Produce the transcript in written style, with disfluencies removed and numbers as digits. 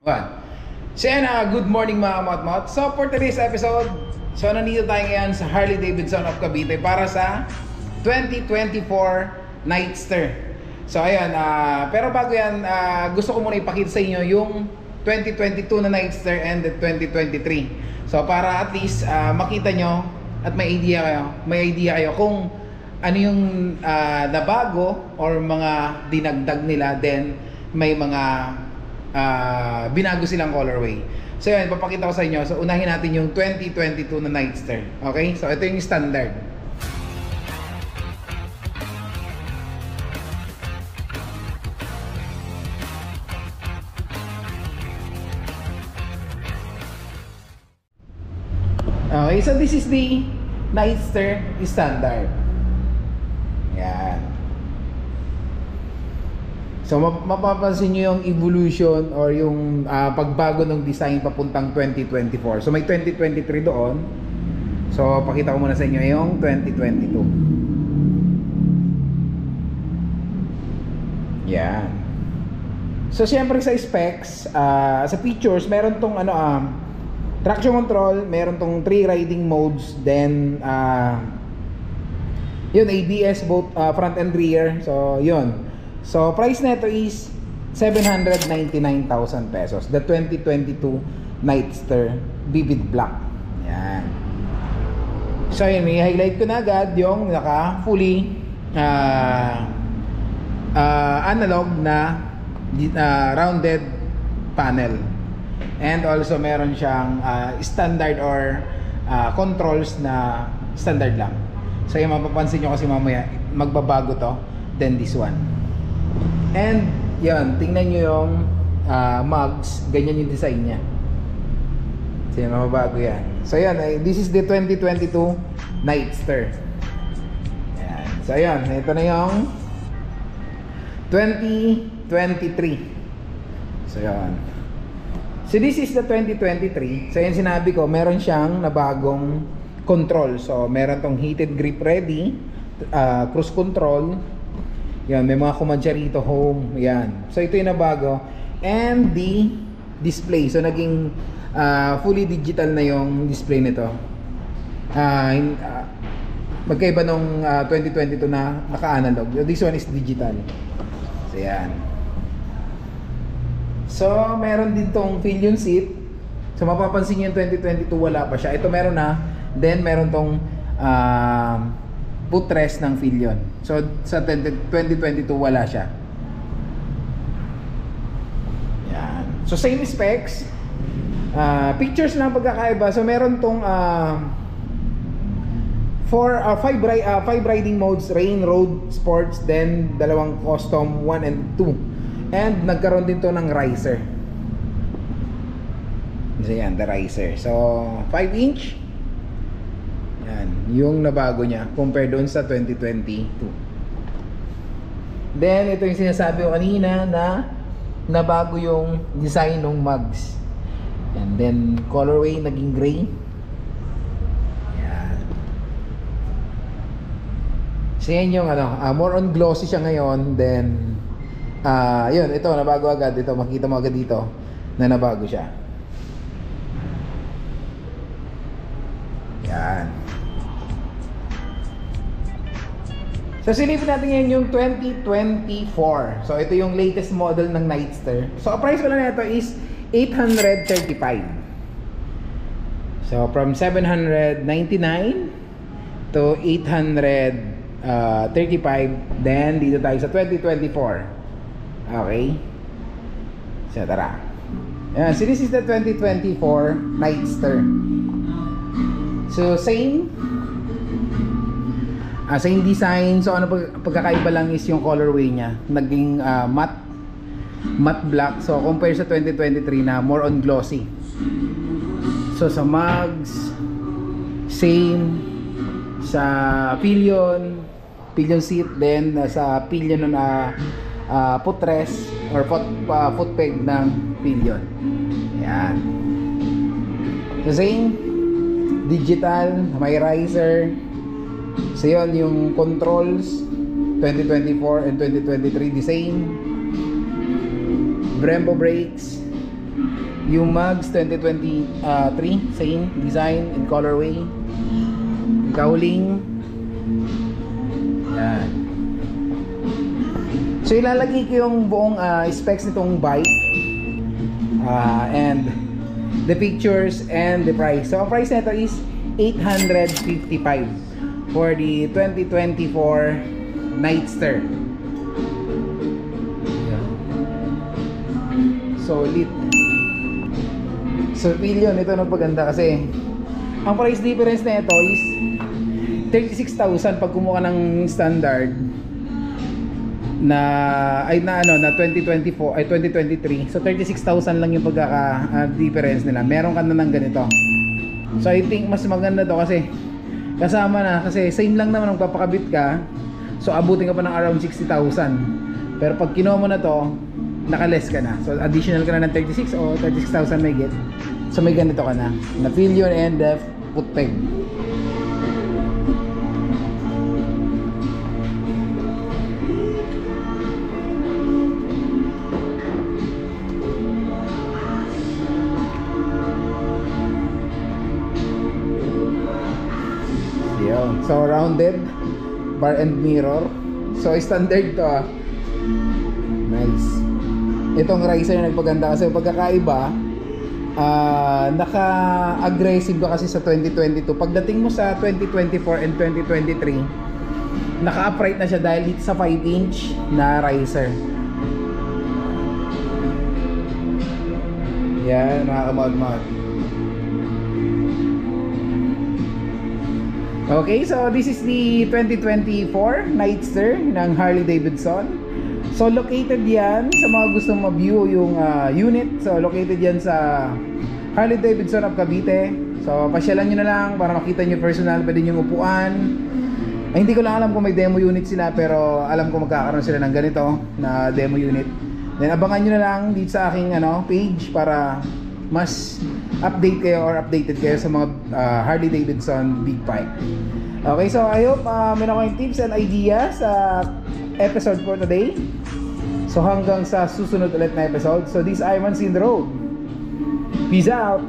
So yan, good morning mga kamot-mot. So for today's episode, so nandito tayo ngayon sa Harley Davidson of Cavite para sa 2024 Nightster. So ayan, pero bago yan, gusto ko muna ipakita sa inyo yung 2022 na Nightster and the 2023. So para at least makita nyo at may idea kayo kung ano yung nabago or mga dinagdag nila, then may mga binago silang colorway. So yun, papakita ko sa inyo. So unahin natin yung 2022 na Nightster. Okay? So ito yung standard. Okay, so this is the Nightster standard. Yan. So mapapansin nyo yung evolution or yung pagbago ng design papuntang 2024. So may 2023 doon. So pakita ko muna sa inyo yung 2022. Yan. So siyempre sa specs, sa features, meron tong traction control, meron tong 3 riding modes, then yun, ABS both front and rear. So yun. So price nito is 799,000 pesos. The 2022 Nightster Vivid Black. Yan. So yun, i-highlight ko na agad yung naka fully analog na rounded panel. And also meron siyang standard or controls na standard lang. So yung mapapansin nyo kasi mamaya magbabago to then this one. And yun, tingnan nyo yung mugs, ganyan yung design nya. So yun, mababago yan. So yun, this is the 2022 Nightster. Yan. So yun, ito na yung 2023. So yun. So this is the 2023. So yun, sinabi ko, meron siyang nabagong control. So meron tong heated grip ready, cruise control. Yan, may mga kumadya rito, home. Yan. So ito yung nabago. And the display. So naging fully digital na yung display nito. Magkaiba nung 2022 na naka-analog. This one is digital. So yan. So meron din tong pillion seat. So mapapansin nyo yung 2022 wala pa siya. Ito meron na. Then meron tong footrest ng pillion. So sa 2022 wala siya. Yan. So same specs. Pictures lang pagkakaiba. So meron tong 5 riding modes, rain, road, sports, then dalawang custom 1 and 2. And nagkaroon din to ng riser. So yan, the riser. So 5-inch. Yan, yung nabago niya compare doon sa 2022. Then ito yung sinasabi ko kanina na nabago yung design ng mugs. And then colorway naging gray. Yan. So yan yung more on glossy siya ngayon. Then yun, ito nabago agad. Ito makita mo agad dito na nabago siya. Yan. So silipin natin ngayon yung 2024. So ito yung latest model ng Nightster. So ang price pala nito is 835. So from 799 to 835. Then dito tayo sa 2024. Okay. So tara. Ayan, so this is the 2024 Nightster. So same design. So ano pagkakaiba lang is yung colorway niya. Naging matte black. So compare sa 2023 na more on glossy. So sa mugs same, sa pillion seat, then sa pillion na footrest or foot peg ng pillion. Yan. So same digital, may riser. So yun, yung controls 2024 and 2023 the same. Brembo brakes. Yung Mags 2023, same design and colorway. Cowling. Yan. So ilalagay ko yung buong specs nitong bike, and the pictures and the price. So ang price nito is 855 for the 2024 Nightster. Solid. So million, ito na paganda kasi ang price difference na ito is 36,000 pag kumuha ng standard na 2024 ay 2023. So 36,000 lang yung pagkaka difference nila. Meron ka na ng ganito. So I think mas maganda to kasi kasama na, kasi same lang naman kung papakabit ka. So abutin ka pa ng around 60,000. Pero pag kinuha mo na to, naka-less ka na. So additional ka na ng 36 o 36,000 may get. So may ganito ka na pillion and foot peg. So rounded bar and mirror. So standard to Nice. Itong riser na nagpaganda kasi pagkakaiba, naka-aggressive ka kasi sa 2022. Pagdating mo sa 2024 and 2023, naka-upright na siya dahil dito sa 5-inch na riser. Yan, mga kamod-mod. Okay, so this is the 2024 Nightster ng Harley Davidson. So located yan sa mga gustong ma-view yung unit. So located yan sa Harley Davidson of Cavite. So pasyalan nyo na lang para makita nyo personal. Pwede nyo upuan. Ay, hindi ko lang alam kung may demo unit sila, pero alam ko magkakaroon sila ng ganito na demo unit. Then abangan nyo na lang dito sa aking page para mas update kayo or updated kayo sa mga Harley Davidson big bike. Okay, so I hope meron kayong tips and ideas sa episode for today. So hanggang sa susunod ulit na episode. So this is Ivan in the road. Peace out.